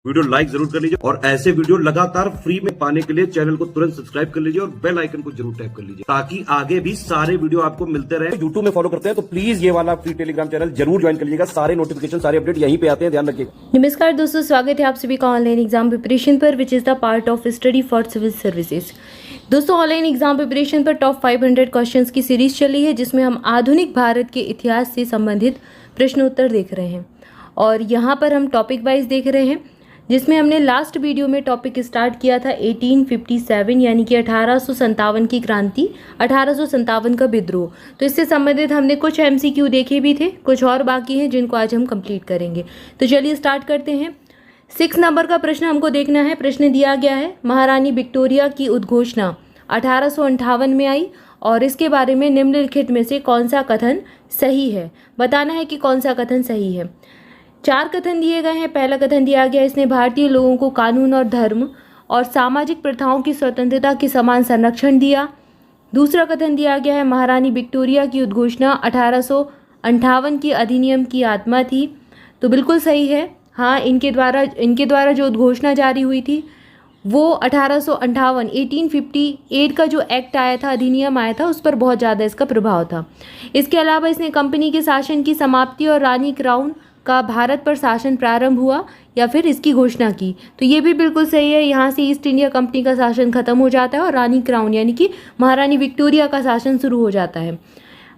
Video like जरूर कर लीजिए और ऐसे वीडियो लगातार फ्री में पाने के लिए चैनल को तुरंत सब्सक्राइब कर लीजिए और बेल आइकन को जरूर टैप कर लीजिए ताकि आगे भी सारे वीडियो आपको मिलते रहे। यूट्यूब में फॉलो करते हैं तो प्लीज ये वाला फ्री टेलीग्राम चैनल जरूर ज्वाइन कर लीजिएगा। सारे नोटिफिकेशन सारे अपडेट यहीं पे आते हैं, ध्यान रखिए। नमस्कार दोस्तों, स्वागत है आप सभी का ऑनलाइन एग्जाम प्रिपरेशन पर, which is the part of study for civil services. दोस्तों, ऑनलाइन एग्जाम प्रिपरेशन पर टॉप 500 क्वेश्चंस की सीरीज चली है जिसमें हम आधुनिक भारत के इतिहास से संबंधित प्रश्न उत्तर देख रहे हैं और यहाँ पर हम टॉपिक वाइज देख रहे हैं, जिसमें हमने लास्ट वीडियो में टॉपिक स्टार्ट किया था 1857 यानी कि 1857 की क्रांति, 1857 का विद्रोह। तो इससे संबंधित हमने कुछ MCQ देखे भी थे, कुछ और बाकी हैं जिनको आज हम कंप्लीट करेंगे। तो चलिए स्टार्ट करते हैं। 6 नंबर का प्रश्न हमको देखना है। प्रश्न दिया गया है, महारानी विक्टोरिया की उद्घोषणा 1858 में आई और इसके बारे में निम्नलिखित में से कौन सा कथन सही है। बताना है कि कौन सा कथन सही है। 4 कथन दिए गए हैं। पहला कथन दिया गया, इसने भारतीय लोगों को कानून और धर्म और सामाजिक प्रथाओं की स्वतंत्रता के समान संरक्षण दिया। दूसरा कथन दिया गया है, महारानी विक्टोरिया की उद्घोषणा 1858 की अधिनियम की आत्मा थी। तो बिल्कुल सही है। हाँ, इनके द्वारा जो उद्घोषणा जारी हुई थी वो 1858 का जो एक्ट आया था, अधिनियम आया था, उस पर बहुत ज़्यादा इसका प्रभाव था। इसके अलावा इसने कंपनी के शासन की समाप्ति और रानी क्राउन का भारत पर शासन प्रारंभ हुआ या फिर इसकी घोषणा की। तो ये भी बिल्कुल सही है। यहाँ से ईस्ट इंडिया कंपनी का शासन खत्म हो जाता है और रानी क्राउन यानी कि महारानी विक्टोरिया का शासन शुरू हो जाता है।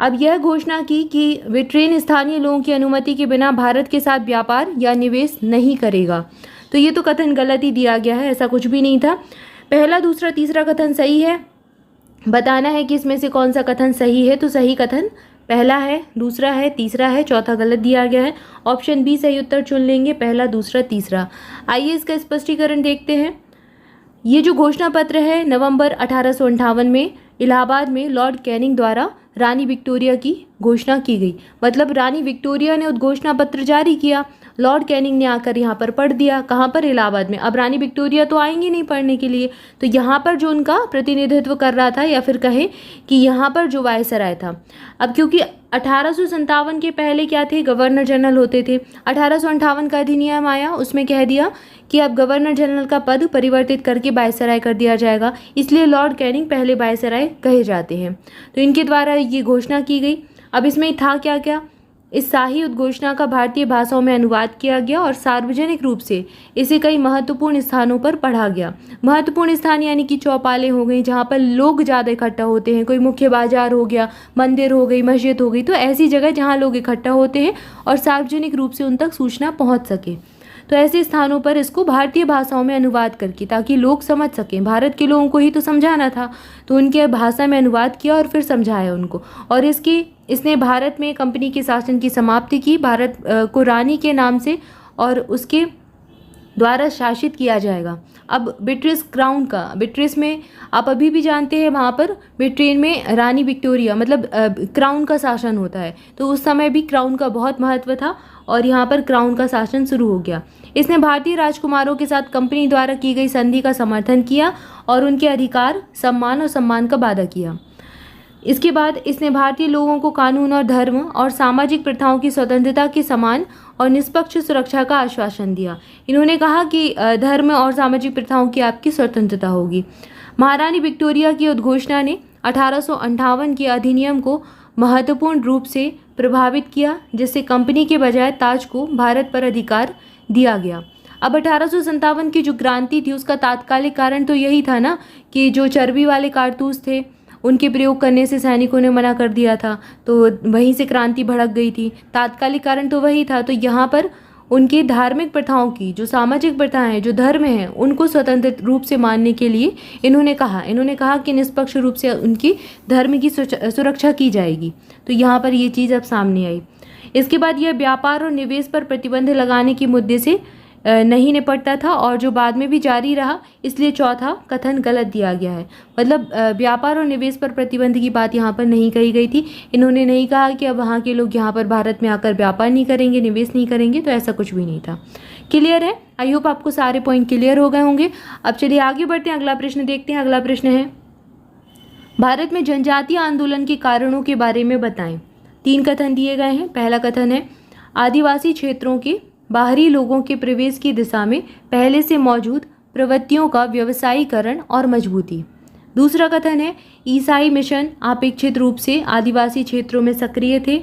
अब यह घोषणा की कि ब्रिटेन स्थानीय लोगों की अनुमति के बिना भारत के साथ व्यापार या निवेश नहीं करेगा। तो ये तो कथन गलत ही दिया गया है, ऐसा कुछ भी नहीं था। पहला, दूसरा, तीसरा कथन सही है। बताना है कि इसमें से कौन सा कथन सही है। तो सही कथन पहला है, दूसरा है, तीसरा है, चौथा गलत दिया गया है। ऑप्शन बी सही उत्तर चुन लेंगे, पहला, दूसरा, तीसरा। आइए इसका स्पष्टीकरण देखते हैं। ये जो घोषणा पत्र है नवंबर 1858 में इलाहाबाद में लॉर्ड कैनिंग द्वारा रानी विक्टोरिया की घोषणा की गई। मतलब रानी विक्टोरिया ने उद्घोषणा पत्र जारी किया, लॉर्ड कैनिंग ने आकर यहाँ पर पढ़ दिया। कहाँ पर? इलाहाबाद में। अब रानी विक्टोरिया तो आएंगी नहीं पढ़ने के लिए, तो यहाँ पर जो उनका प्रतिनिधित्व कर रहा था या फिर कहे कि यहाँ पर जो वायसराय था, अब क्योंकि 1857 के पहले क्या थे, गवर्नर जनरल होते थे। 1858 का अधिनियम आया, उसमें कह दिया कि अब गवर्नर जनरल का पद परिवर्तित करके वायसराय कर दिया जाएगा, इसलिए लॉर्ड कैनिंग पहले वायसराय कहे जाते हैं। तो इनके द्वारा ये घोषणा की गई। अब इसमें था क्या क्या, इस शाही उद्घोषणा का भारतीय भाषाओं में अनुवाद किया गया और सार्वजनिक रूप से इसे कई महत्वपूर्ण स्थानों पर पढ़ा गया। महत्वपूर्ण स्थान यानी कि चौपालें हो गई, जहाँ पर लोग ज़्यादा इकट्ठा होते हैं, कोई मुख्य बाजार हो गया, मंदिर हो गई, मस्जिद हो गई, तो ऐसी जगह जहाँ लोग इकट्ठा होते हैं और सार्वजनिक रूप से उन तक सूचना पहुँच सके, तो ऐसे स्थानों पर इसको भारतीय भाषाओं में अनुवाद करके, ताकि लोग समझ सकें। भारत के लोगों को ही तो समझाना था, तो उनके भाषा में अनुवाद किया और फिर समझाया उनको। और इसने भारत में कंपनी के शासन की समाप्ति की, भारत को रानी के नाम से और उसके द्वारा शासित किया जाएगा। अब ब्रिटिश क्राउन का, ब्रिटिश में आप अभी भी जानते हैं, वहाँ पर ब्रिटेन में रानी विक्टोरिया मतलब क्राउन का शासन होता है, तो उस समय भी क्राउन का बहुत महत्व था और यहाँ पर क्राउन का शासन शुरू हो गया। इसने भारतीय राजकुमारों के साथ कंपनी द्वारा की गई संधि का समर्थन किया और उनके अधिकार, सम्मान और सम्मान का वादा किया। इसके बाद इसने भारतीय लोगों को कानून और धर्म और सामाजिक प्रथाओं की स्वतंत्रता के समान और निष्पक्ष सुरक्षा का आश्वासन दिया। इन्होंने कहा कि धर्म और सामाजिक प्रथाओं की आपकी स्वतंत्रता होगी। महारानी विक्टोरिया की उद्घोषणा ने 1858 के अधिनियम को महत्वपूर्ण रूप से प्रभावित किया, जिससे कंपनी के बजाय ताज को भारत पर अधिकार दिया गया। अब 1857 की जो क्रांति थी उसका तात्कालिक कारण तो यही था ना कि जो चर्बी वाले कारतूस थे उनके प्रयोग करने से सैनिकों ने मना कर दिया था, तो वहीं से क्रांति भड़क गई थी। तात्कालिक कारण तो वही था। तो यहाँ पर उनकी धार्मिक प्रथाओं की, जो सामाजिक प्रथाएं हैं, जो धर्म हैं, उनको स्वतंत्र रूप से मानने के लिए इन्होंने कहा कि निष्पक्ष रूप से उनकी धर्म की सुरक्षा की जाएगी। तो यहाँ पर ये चीज़ अब सामने आई। इसके बाद यह व्यापार और निवेश पर प्रतिबंध लगाने के मुद्दे से नहीं निपटता था और जो बाद में भी जारी रहा, इसलिए चौथा कथन गलत दिया गया है। मतलब व्यापार और निवेश पर प्रतिबंध की बात यहाँ पर नहीं कही गई थी। इन्होंने नहीं कहा कि अब वहाँ के लोग यहाँ पर भारत में आकर व्यापार नहीं करेंगे, निवेश नहीं करेंगे, तो ऐसा कुछ भी नहीं था। क्लियर है? आई होप आपको सारे पॉइंट क्लियर हो गए होंगे। अब चलिए आगे बढ़ते हैं, अगला प्रश्न देखते हैं। अगला प्रश्न है, भारत में जनजातीय आंदोलन के कारणों के बारे में बताएं। 3 कथन दिए गए हैं। पहला कथन है, आदिवासी क्षेत्रों के बाहरी लोगों के प्रवेश की दिशा में पहले से मौजूद प्रवृत्तियों का व्यवसायीकरण और मजबूती। दूसरा कथन है ईसाई मिशन अपेक्षित रूप से आदिवासी क्षेत्रों में सक्रिय थे।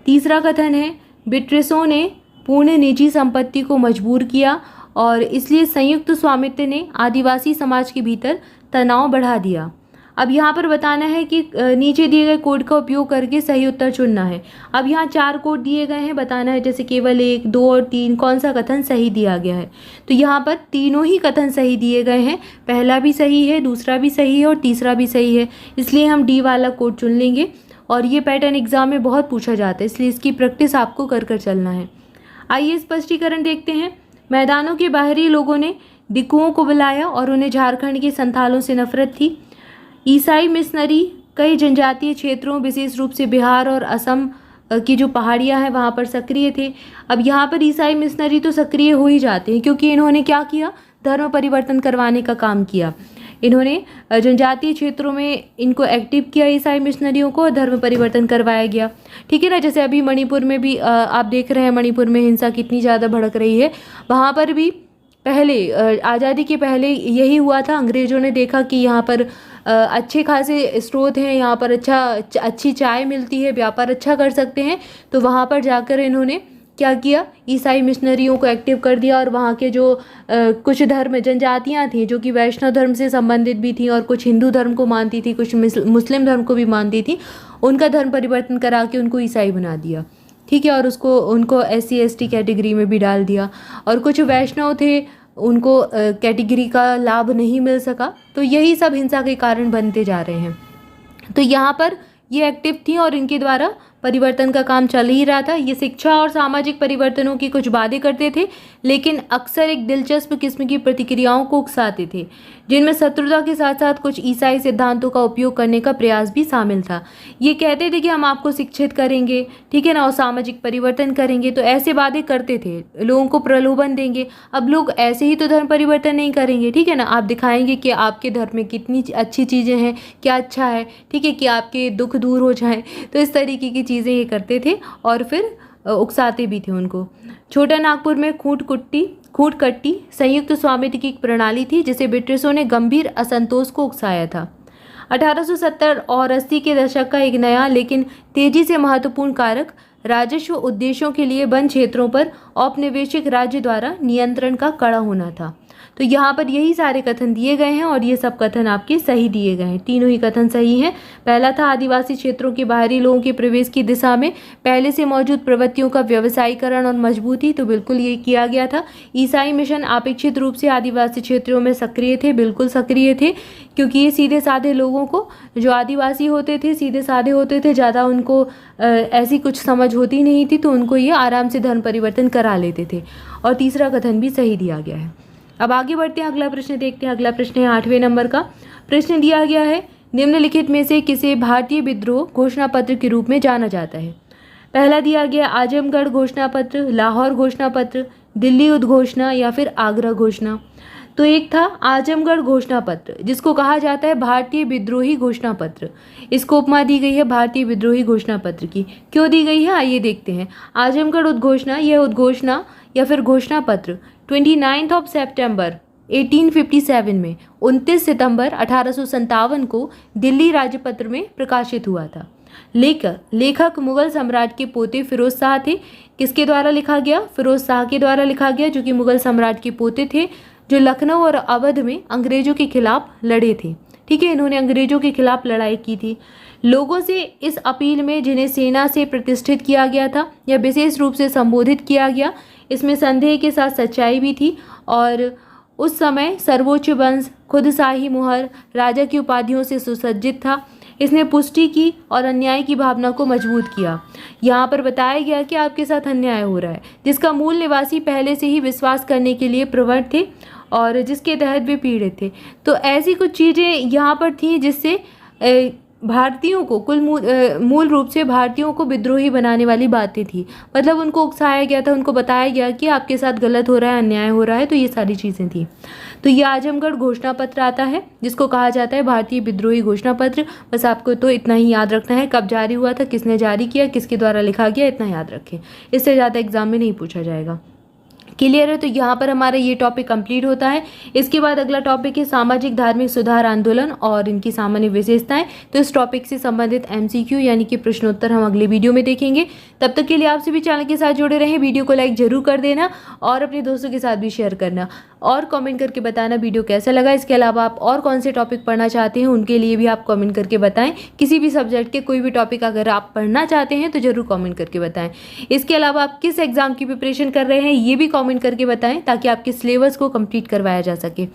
तीसरा कथन है बिट्रेसों ने पूर्ण निजी संपत्ति को मजबूर किया और इसलिए संयुक्त स्वामित्व ने आदिवासी समाज के भीतर तनाव बढ़ा दिया। अब यहाँ पर बताना है कि नीचे दिए गए कोड का उपयोग करके सही उत्तर चुनना है। अब यहाँ 4 कोड दिए गए हैं, बताना है जैसे केवल 1, 2 और 3 कौन सा कथन सही दिया गया है। तो यहाँ पर तीनों ही कथन सही दिए गए हैं, पहला भी सही है, दूसरा भी सही है और तीसरा भी सही है, इसलिए हम डी वाला कोड चुन लेंगे। और ये पैटर्न एग्जाम में बहुत पूछा जाता है, इसलिए इसकी प्रैक्टिस आपको कर कर चलना है। आइए स्पष्टीकरण देखते हैं। मैदानों के बाहरी लोगों ने डिकुओं को बुलाया और उन्हें झारखंड के संथालों से नफरत थी। ईसाई मिशनरी कई जनजातीय क्षेत्रों विशेष रूप से बिहार और असम की जो पहाड़ियां हैं वहाँ पर सक्रिय थे। अब यहाँ पर ईसाई मिशनरी तो सक्रिय हो ही जाते हैं क्योंकि इन्होंने क्या किया, धर्म परिवर्तन करवाने का काम किया। इन्होंने जनजातीय क्षेत्रों में इनको एक्टिव किया, ईसाई मिशनरियों को, धर्म परिवर्तन करवाया गया। ठीक है ना, जैसे अभी मणिपुर में भी आप देख रहे हैं मणिपुर में हिंसा कितनी ज़्यादा भड़क रही है। वहाँ पर भी पहले आज़ादी के पहले यही हुआ था। अंग्रेज़ों ने देखा कि यहाँ पर अच्छे खासे स्रोत हैं, यहाँ पर अच्छी चाय मिलती है, व्यापार अच्छा कर सकते हैं, तो वहाँ पर जाकर इन्होंने क्या किया, ईसाई मिशनरियों को एक्टिव कर दिया और वहाँ के जो कुछ धर्म जनजातियाँ थीं जो कि वैष्णव धर्म से संबंधित भी थीं और कुछ हिंदू धर्म को मानती थी, कुछ मुस्लिम धर्म को भी मानती थी, उनका धर्म परिवर्तन करा के उनको ईसाई बना दिया। ठीक है, और उनको SC ST कैटेगरी में भी डाल दिया। और कुछ वैष्णव थे, उनको कैटेगरी का लाभ नहीं मिल सका। तो यही सब हिंसा के कारण बनते जा रहे हैं। तो यहाँ पर ये एक्टिव थी और इनके द्वारा परिवर्तन का काम चल ही रहा था। ये शिक्षा और सामाजिक परिवर्तनों की कुछ बातें करते थे, लेकिन अक्सर एक दिलचस्प किस्म की प्रतिक्रियाओं को उकसाते थे, जिनमें शत्रुता के साथ साथ कुछ ईसाई सिद्धांतों का उपयोग करने का प्रयास भी शामिल था। ये कहते थे कि हम आपको शिक्षित करेंगे, ठीक है ना, और सामाजिक परिवर्तन करेंगे, तो ऐसे वादे करते थे, लोगों को प्रलोभन देंगे। अब लोग ऐसे ही तो धर्म परिवर्तन नहीं करेंगे, ठीक है ना, आप दिखाएंगे कि आपके धर्म में कितनी अच्छी चीज़ें हैं, क्या अच्छा है, ठीक है, कि आपके दुख दूर हो जाए। तो इस तरीके की चीज़ें ये करते थे और फिर उकसाते भी थे उनको। छोटा नागपुर में खूंट कट्टी संयुक्त स्वामित्व की एक प्रणाली थी जिसे ब्रिटिशों ने गंभीर असंतोष को उकसाया था। 1870 और 80 के दशक का एक नया लेकिन तेजी से महत्वपूर्ण कारक राजस्व उद्देश्यों के लिए वन क्षेत्रों पर औपनिवेशिक राज्य द्वारा नियंत्रण का कड़ा होना था। तो यहाँ पर यही सारे कथन दिए गए हैं और ये सब कथन आपके सही दिए गए हैं, तीनों ही कथन सही हैं। पहला था आदिवासी क्षेत्रों के बाहरी लोगों के प्रवेश की दिशा में पहले से मौजूद प्रवृत्तियों का व्यवसायीकरण और मजबूती, तो बिल्कुल ये किया गया था। ईसाई मिशन अपेक्षित रूप से आदिवासी क्षेत्रों में सक्रिय थे, बिल्कुल सक्रिय थे, क्योंकि ये सीधे साधे लोगों को, जो आदिवासी होते थे सीधे साधे होते थे, ज़्यादा उनको ऐसी कुछ समझ होती नहीं थी, तो उनको ये आराम से धर्म परिवर्तन करा लेते थे। और तीसरा कथन भी सही दिया गया है। अब आगे बढ़ते हैं, अगला प्रश्न देखते हैं। अगला प्रश्न है 8वें नंबर का। प्रश्न दिया गया है निम्नलिखित में से किसे भारतीय विद्रोह घोषणा पत्र के रूप में जाना जाता है। पहला दिया गया आजमगढ़ घोषणा पत्र, लाहौर घोषणा पत्र, दिल्ली उद्घोषणा या फिर आगरा घोषणा। तो एक था आजमगढ़ घोषणा पत्र जिसको कहा जाता है भारतीय विद्रोही घोषणा पत्र। इसको उपमा दी गई है भारतीय विद्रोही घोषणा पत्र की। क्यों दी गई है आइए देखते हैं। आजमगढ़ उद्घोषणा, यह उद्घोषणा या फिर घोषणा पत्र 29 सितंबर 1857 में 29 सितंबर 1857 को दिल्ली राजपत्र में प्रकाशित हुआ था। लेखक मुगल सम्राट के पोते फिरोज शाह थे। किसके द्वारा लिखा गया? फिरोज शाह के द्वारा लिखा गया, जो कि मुगल सम्राट के पोते थे, जो लखनऊ और अवध में अंग्रेजों के खिलाफ लड़े थे। ठीक है, इन्होंने अंग्रेजों के खिलाफ लड़ाई की थी। लोगों से इस अपील में जिन्हें सेना से प्रतिष्ठित किया गया था या विशेष रूप से संबोधित किया गया, इसमें संदेह के साथ सच्चाई भी थी। और उस समय सर्वोच्च वंश खुद शाही मुहर राजा की उपाधियों से सुसज्जित था। इसने पुष्टि की और अन्याय की भावना को मजबूत किया। यहाँ पर बताया गया कि आपके साथ अन्याय हो रहा है, जिसका मूल निवासी पहले से ही विश्वास करने के लिए प्रवृत्त थे और जिसके तहत वे पीड़ित थे। तो ऐसी कुछ चीज़ें यहाँ पर थी जिससे भारतीयों को मूल रूप से भारतीयों को विद्रोही बनाने वाली बातें थी। मतलब उनको उकसाया गया था, उनको बताया गया कि आपके साथ गलत हो रहा है, अन्याय हो रहा है। तो ये सारी चीज़ें थी। तो ये आजमगढ़ घोषणा पत्र आता है जिसको कहा जाता है भारतीय विद्रोही घोषणा पत्र। बस आपको तो इतना ही याद रखना है, कब जारी हुआ था, किसने जारी किया, किसके द्वारा लिखा गया, इतना याद रखें। इससे ज़्यादा एग्जाम में नहीं पूछा जाएगा। क्लियर है। तो यहाँ पर हमारा ये टॉपिक कंप्लीट होता है। इसके बाद अगला टॉपिक है सामाजिक धार्मिक सुधार आंदोलन और इनकी सामान्य विशेषताएं। तो इस टॉपिक से संबंधित MCQ यानी कि प्रश्नोत्तर हम अगले वीडियो में देखेंगे। तब तक के लिए आप सभी चैनल के साथ जुड़े रहें। वीडियो को लाइक जरूर कर देना और अपने दोस्तों के साथ भी शेयर करना और कमेंट करके बताना वीडियो कैसा लगा। इसके अलावा आप और कौन से टॉपिक पढ़ना चाहते हैं उनके लिए भी आप कमेंट करके बताएं। किसी भी सब्जेक्ट के कोई भी टॉपिक अगर आप पढ़ना चाहते हैं तो जरूर कमेंट करके बताएं। इसके अलावा आप किस एग्जाम की प्रिपरेशन कर रहे हैं ये भी कमेंट करके बताएं ताकि आपके सिलेबस को कंप्लीट करवाया जा सके।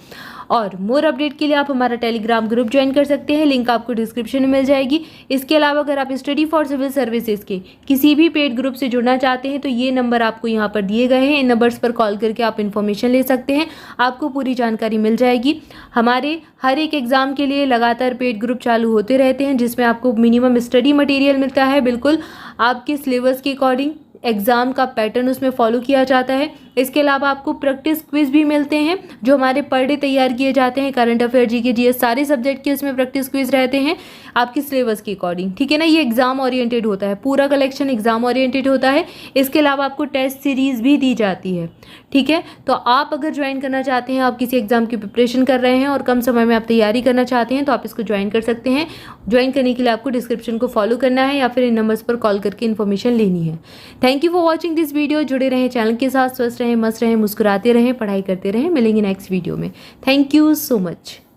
और मोर अपडेट के लिए आप हमारा टेलीग्राम ग्रुप ज्वाइन कर सकते हैं, लिंक आपको डिस्क्रिप्शन में मिल जाएगी। इसके अलावा अगर आप स्टडी फॉर सिविल सर्विसेज के किसी भी पेड ग्रुप से जुड़ना चाहते हैं तो ये नंबर आपको यहाँ पर दिए गए हैं। इन नंबर्स पर कॉल करके आप इन्फॉर्मेशन ले सकते हैं, आपको पूरी जानकारी मिल जाएगी। हमारे हर एक एग्जाम के लिए लगातार पेड ग्रुप चालू होते रहते हैं जिसमें आपको मिनिमम स्टडी मटेरियल मिलता है, बिल्कुल आपके सिलेबस के अकॉर्डिंग एग्ज़ाम का पैटर्न उसमें फॉलो किया जाता है। इसके अलावा आपको प्रैक्टिस क्विज भी मिलते हैं जो हमारे पर डे तैयार किए जाते हैं। करंट अफेयर, जीके, जीएस सारे सब्जेक्ट के उसमें प्रैक्टिस क्विज रहते हैं आपके सिलेबस के अकॉर्डिंग, ठीक है ना। ये एग्जाम ओरिएंटेड होता है, पूरा कलेक्शन एग्जाम ओरिएंटेड होता है। इसके अलावा आपको टेस्ट सीरीज भी दी जाती है, ठीक है। तो आप अगर ज्वाइन करना चाहते हैं, आप किसी एग्जाम की प्रिपरेशन कर रहे हैं और कम समय में आप तैयारी करना चाहते हैं तो आप इसको ज्वाइन कर सकते हैं। ज्वाइन करने के लिए आपको डिस्क्रिप्शन को फॉलो करना है या फिर इन नंबर्स पर कॉल करके इन्फॉर्मेशन लेनी है। Thank you for watching this video. जुड़े रहें चैनल के साथ, स्वस्थ रहें, मस्त रहें, मुस्कुराते रहें, पढ़ाई करते रहें। मिलेंगे नेक्स्ट वीडियो में। Thank you so much.